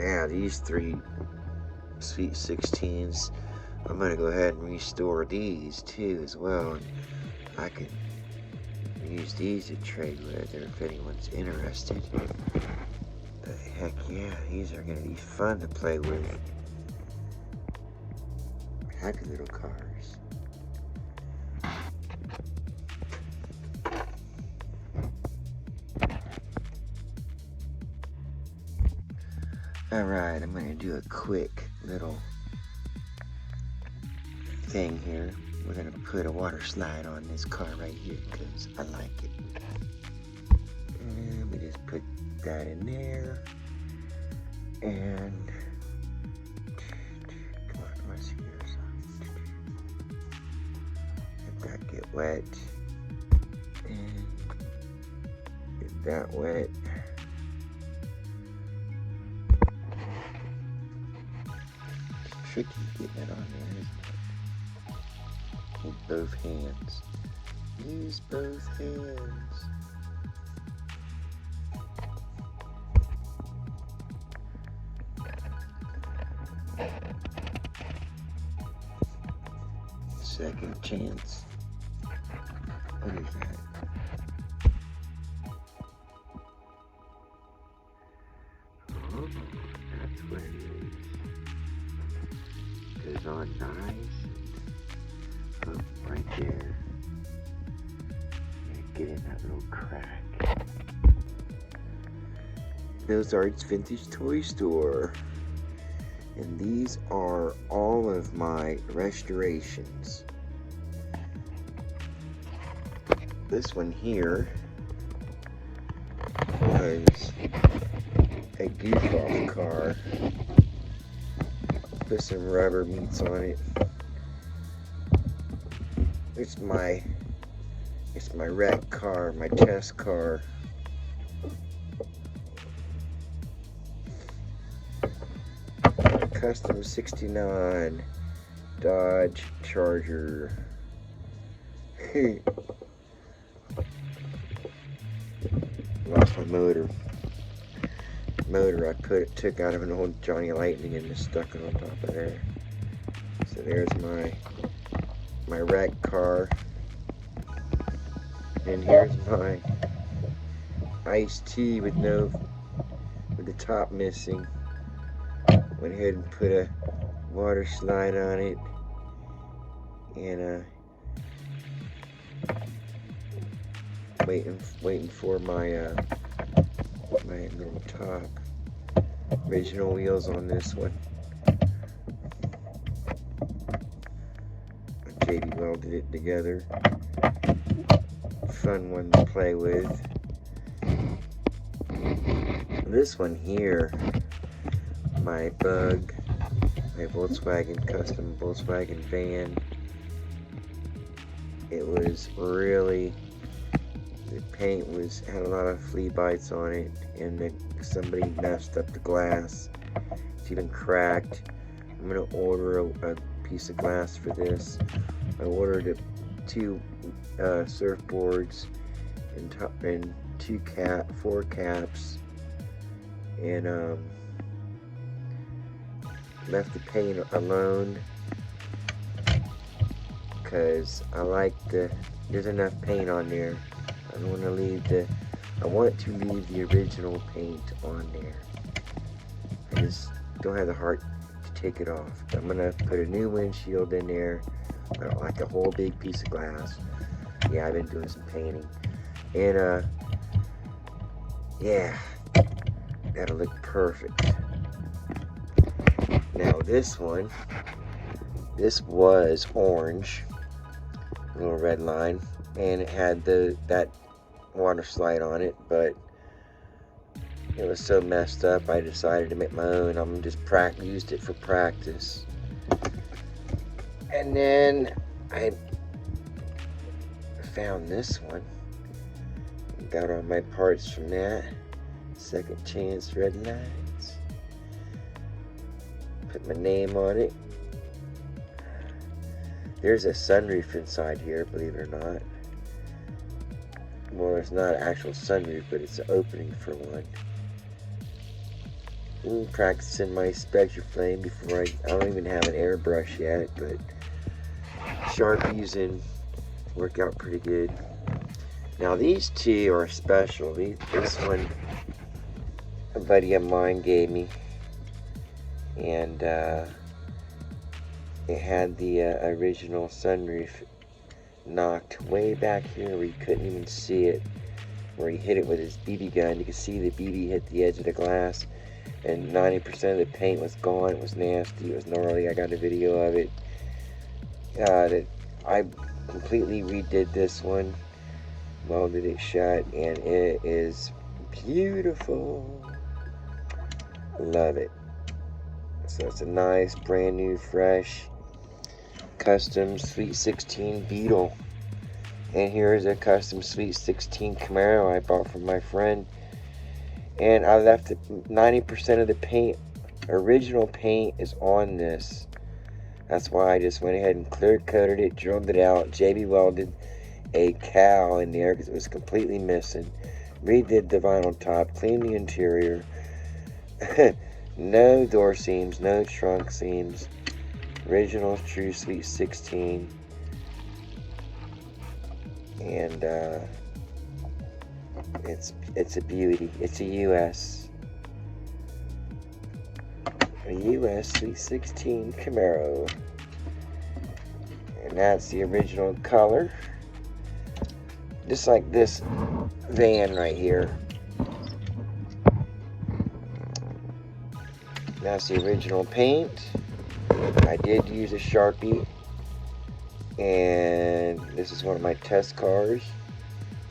Now these three Sweet 16s, I'm gonna go ahead and restore these too as well. And I can use these to trade with, or if anyone's interested. But heck yeah, these are gonna be fun to play with. Happy little cars. Alright, I'm going to do a quick little thing here. We're going to put a water slide on this car right here because I like it. And we just put that in there. And come on, let's see yours. Let that get wet. And get that wet. Tricky getting it on there, isn't it? With both hands. Use both hands. Second chance. What is that? Oh, that's what it is. Goes on nice. Oh, right there. Get in that little crack. Billzart.s Vintage Toy Store. And these are all of my restorations. This one here was a goof-off car. Put some rubber meats on it. It's my wreck car, my test car. Custom 69 Dodge Charger. Lost my motor. I took out of an old Johnny Lightning and just stuck it on top of there. So there's my wreck car. And here's my iced tea with the top missing. Went ahead and put a water slide on it, and waiting for my my little top. Original wheels on this one. JB welded it together. Fun one to play with. This one here, my Bug, my custom Volkswagen van. It was really, the paint had a lot of flea bites on it, and somebody messed up the glass. It's even cracked. I'm gonna order a piece of glass for this. I ordered 2 surfboards and 4 caps, and left the paint alone because there's enough paint on there. I want to leave the original paint on there. I just don't have the heart to take it off. I'm gonna put a new windshield in there. I don't like a whole big piece of glass. Yeah, I've been doing some painting, and yeah, that'll look perfect. Now this was orange, little red line, and it had that water slide on it, but it was so messed up I decided to make my own. I'm just used it for practice. And then I found this one. Got all my parts from that. Second Chance red lights. Put my name on it. There's a sunroof inside here, believe it or not. Well, it's not an actual sunroof, but it's an opening for one. practicing my Spectraflame before I don't even have an airbrush yet, but Sharpies and work out pretty good. Now these two are special. This one a buddy of mine gave me, and it had the original sunroof knocked way back here where you couldn't even see it, where he hit it with his BB gun. You could see the BB hit the edge of the glass, and 90% of the paint was gone. It was nasty. It was gnarly. I got a video of it. I completely redid this one, welded it shut, and it is beautiful. Love it. So it's a nice, brand new, fresh, custom Sweet 16 Beetle. And here is a custom Sweet 16 Camaro I bought from my friend. And I left 90% of the paint, original paint, is on this. That's why I just went ahead and clear coated it, drilled it out, JB welded a cowl in there because it was completely missing. Redid the vinyl top, cleaned the interior. No door seams, no trunk seams. Original true Sweet 16. And it's a beauty. It's a US Sweet 16 Camaro. And that's the original color. Just like this van right here. That's the original paint. I did use a Sharpie, and this is one of my test cars.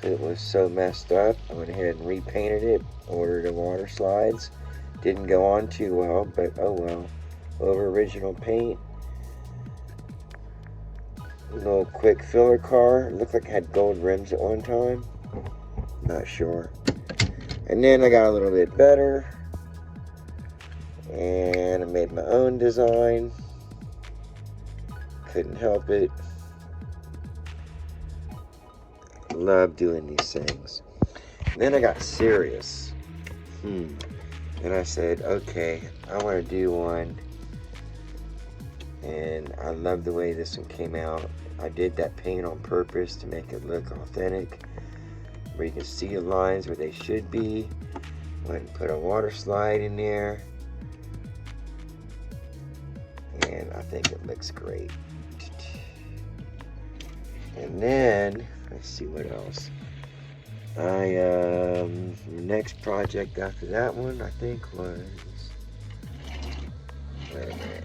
It was so messed up, I went ahead and repainted it, ordered the water slides. Didn't go on too well, but oh well. Over original paint. A little quick filler car. Looked like it had gold rims at one time. Not sure. And then I got a little bit better, and I made my own design. Couldn't help it. Love doing these things. And then I got serious. And I said, okay, I want to do one. And I love the way this one came out. I did that paint on purpose to make it look authentic, where you can see the lines where they should be. Went and put a water slide in there, and I think it looks great. And then let's see what else. The next project after that one, I think, was, wait a minute.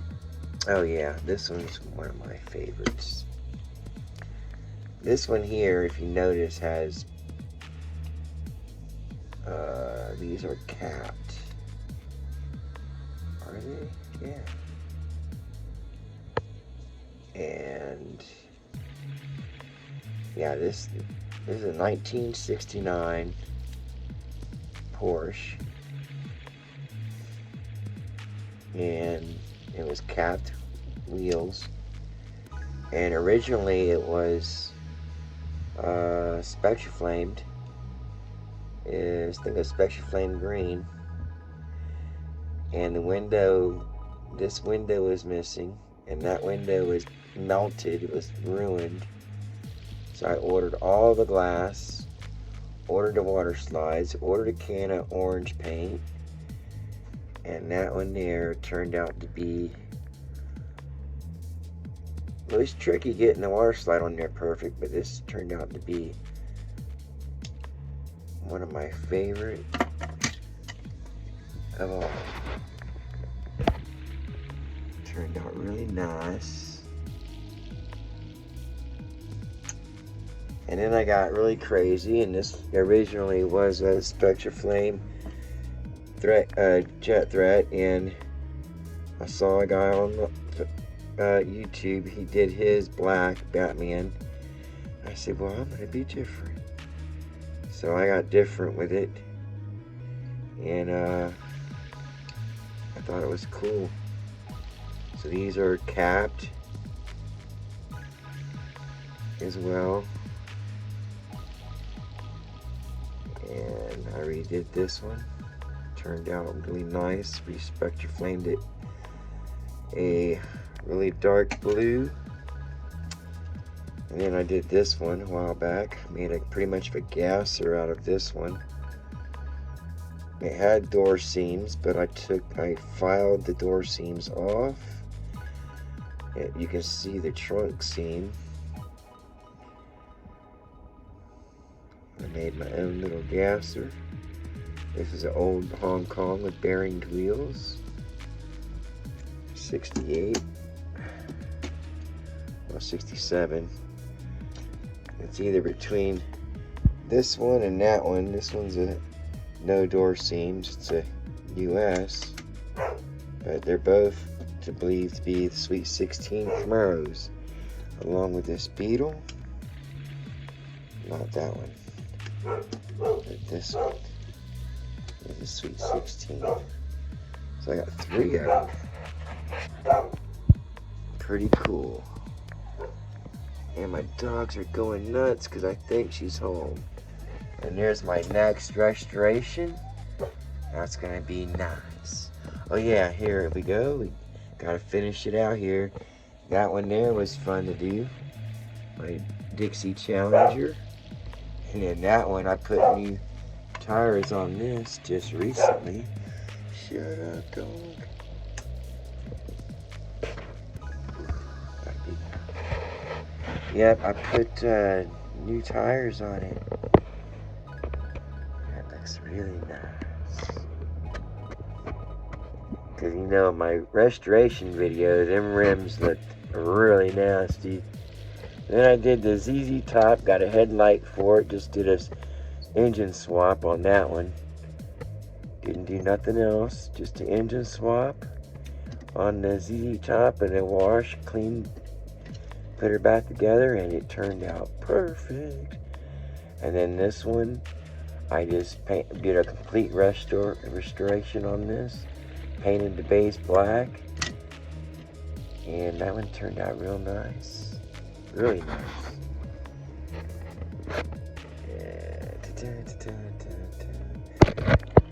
Oh yeah, this one's one of my favorites. This one here, if you notice, has these are capped. Are they? Yeah. And yeah, this is a 1969 Porsche, and it was capped wheels. And originally it was Spectraflamed. I think it was Spectraflame green. And the window, this window was missing, and that window was melted. It was ruined. So I ordered all the glass, ordered the water slides, ordered a can of orange paint, and that one there turned out to be, it was tricky getting the water slide on there perfect, but this turned out to be one of my favorite of all. Turned out really nice. And then I got really crazy, and this originally was a Spectraflame jet threat, and I saw a guy on YouTube. He did his black Batman. I said, well, I'm gonna be different. So I got different with it, and I thought it was cool. So these are capped as well. And I redid this one. turned out really nice. We spectra flamed it a really dark blue. And then I did this one a while back. Made pretty much of a gasser out of this one. It had door seams, but I filed the door seams off. You can see the trunk seam. I made my own little gasser. This is an old Hong Kong with bearinged wheels. 68. Well, 67. It's either between this one and that one. This one's a no door seams. It's a US. But they're both believed to be the Sweet 16 Camaros. Along with this Beetle. Not that one. But this one is the Sweet 16. So I got 3 of them. Pretty cool. And my dogs are going nuts because I think she's home. And there's my next restoration. That's gonna be nice. Oh yeah, here we go. We gotta finish it out here. That one there was fun to do. My Dixie Challenger. And then that one, I put new tires on this just recently. Shut up, dog. Yep, I put new tires on it. That looks really nice. Because you know, my restoration video, them rims looked really nasty. Then I did the ZZ Top, got a headlight for it, just did a engine swap on that one. Didn't do nothing else, just an engine swap on the ZZ Top and a wash, clean, put her back together, and it turned out perfect. And then this one, I just did a complete restoration on this, painted the base black, and that one turned out real nice. Really nice.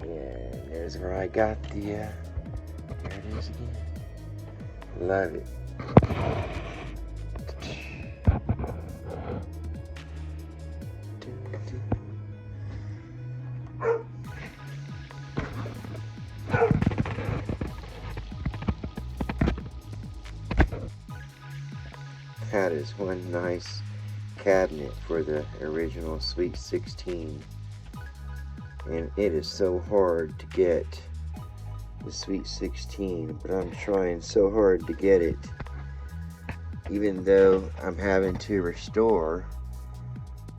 And there's where I got the, there it is again. Love it. That is one nice cabinet for the original Sweet 16, and it is so hard to get the Sweet 16, but I'm trying so hard to get it, even though I'm having to restore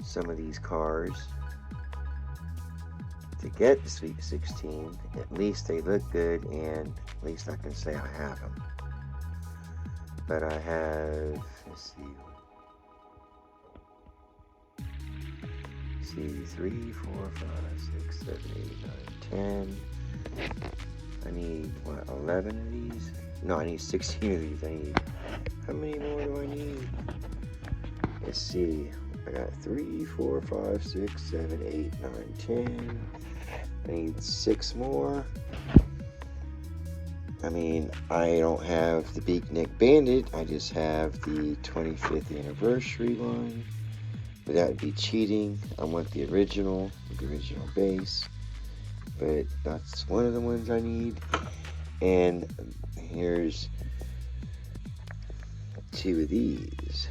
some of these cars to get the Sweet 16. At least they look good, and at least I can say I have them. But I have, let's see, 3, 4, 5, 6, 7, 8, 9, 10. I need, what, 11 of these? No, I need 16 of these. I need, how many more do I need? Let's see, I got 3, 4, 5, 6, 7, 8, 9, 10. I need 6 more. I mean, I don't have the Beakneck Bandit, I just have the 25th anniversary one. But that would be cheating. I want the original base. But that's one of the ones I need. And here's 2 of these.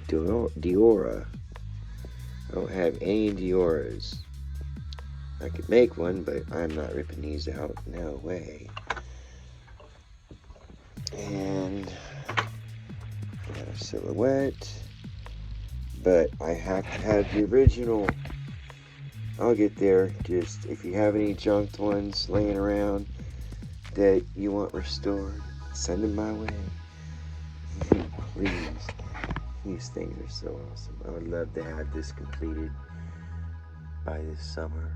Diora. I don't have any Dioras. I could make one, but I'm not ripping these out. No way. And I got a Silhouette. But I have to have the original. I'll get there. Just if you have any junked ones laying around that you want restored, send them my way. Please. These things are so awesome. I would love to have this completed by this summer.